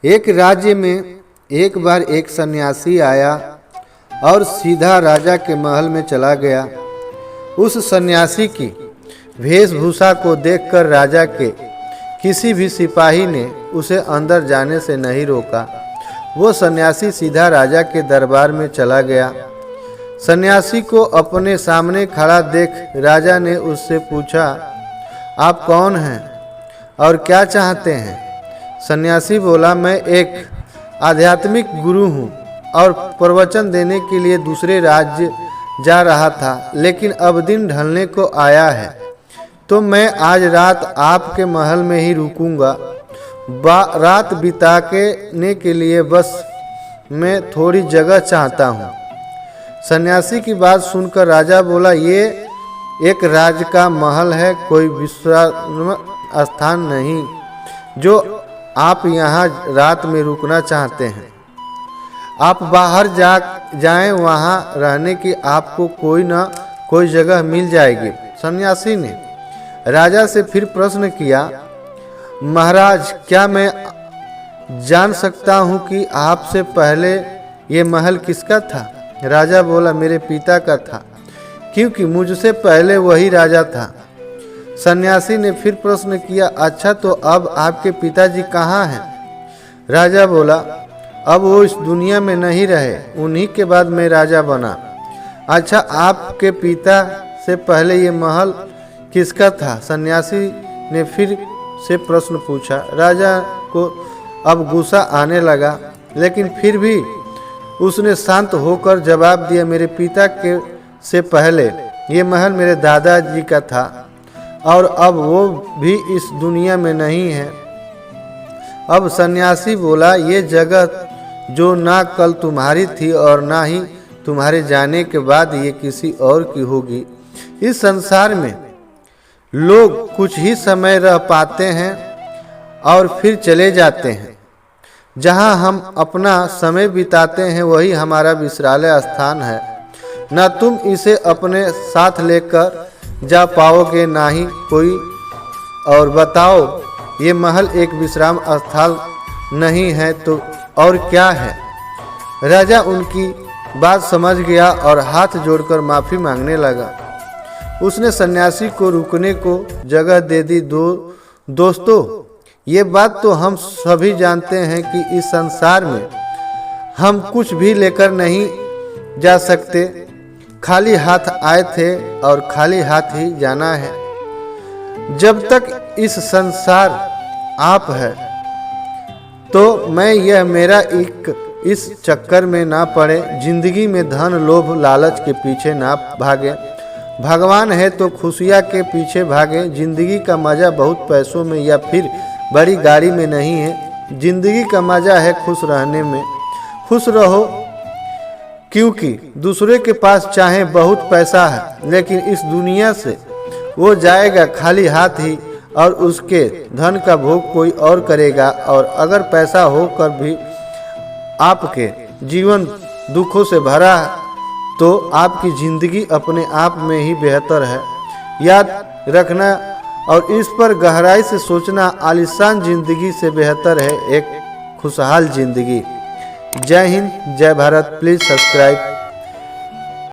एक राज्य में एक बार एक सन्यासी आया और सीधा राजा के महल में चला गया। उस सन्यासी की वेशभूषा को देखकर राजा के किसी भी सिपाही ने उसे अंदर जाने से नहीं रोका। वो सन्यासी सीधा राजा के दरबार में चला गया। सन्यासी को अपने सामने खड़ा देख राजा ने उससे पूछा, आप कौन हैं और क्या चाहते हैं? सन्यासी बोला, मैं एक आध्यात्मिक गुरु हूँ और प्रवचन देने के लिए दूसरे राज्य जा रहा था, लेकिन अब दिन ढलने को आया है तो मैं आज रात आपके महल में ही रुकूंगा। रात बिताने के लिए बस मैं थोड़ी जगह चाहता हूँ। सन्यासी की बात सुनकर राजा बोला, ये एक राज का महल है, कोई विश्राम स्थान नहीं जो आप यहाँ रात में रुकना चाहते हैं। आप बाहर जाएं, वहाँ रहने की आपको कोई ना कोई जगह मिल जाएगी। सन्यासी ने राजा से फिर प्रश्न किया, महाराज, क्या मैं जान सकता हूँ कि आपसे पहले ये महल किसका था? राजा बोला, मेरे पिता का था, क्योंकि मुझसे पहले वही राजा था। सन्यासी ने फिर प्रश्न किया, अच्छा तो अब आपके पिताजी कहाँ हैं? राजा बोला, अब वो इस दुनिया में नहीं रहे, उन्हीं के बाद मैं राजा बना। अच्छा, आपके पिता से पहले ये महल किसका था? सन्यासी ने फिर से प्रश्न पूछा। राजा को अब गुस्सा आने लगा, लेकिन फिर भी उसने शांत होकर जवाब दिया, मेरे पिता के से पहले ये महल मेरे दादाजी का था और अब वो भी इस दुनिया में नहीं है। अब सन्यासी बोला, ये जगह जो ना कल तुम्हारी थी और ना ही तुम्हारे जाने के बाद ये किसी और की होगी। इस संसार में लोग कुछ ही समय रह पाते हैं और फिर चले जाते हैं। जहाँ हम अपना समय बिताते हैं वही हमारा विश्रामय स्थान है। न तुम इसे अपने साथ लेकर जा पाओगे, ना ही कोई और। बताओ, ये महल एक विश्राम स्थल नहीं है तो और क्या है? राजा उनकी बात समझ गया और हाथ जोड़कर माफ़ी मांगने लगा। उसने सन्यासी को रुकने को जगह दे दी। दोस्तों, ये बात तो हम सभी जानते हैं कि इस संसार में हम कुछ भी लेकर नहीं जा सकते। खाली हाथ आए थे और खाली हाथ ही जाना है। जब तक इस संसार आप है तो मैं यह मेरा इस चक्कर में ना पड़े। जिंदगी में धन लोभ लालच के पीछे ना भागे। भगवान है तो खुशियाँ के पीछे भागे। जिंदगी का मज़ा बहुत पैसों में या फिर बड़ी गाड़ी में नहीं है। जिंदगी का मज़ा है खुश रहने में। खुश रहो, क्योंकि दूसरे के पास चाहे बहुत पैसा है, लेकिन इस दुनिया से वो जाएगा खाली हाथ ही और उसके धन का भोग कोई और करेगा। और अगर पैसा होकर भी आपके जीवन दुखों से भरा है तो आपकी ज़िंदगी अपने आप में ही बेहतर है। याद रखना और इस पर गहराई से सोचना, आलीशान ज़िंदगी से बेहतर है एक खुशहाल ज़िंदगी। जय हिंद, जय भारत। Please subscribe.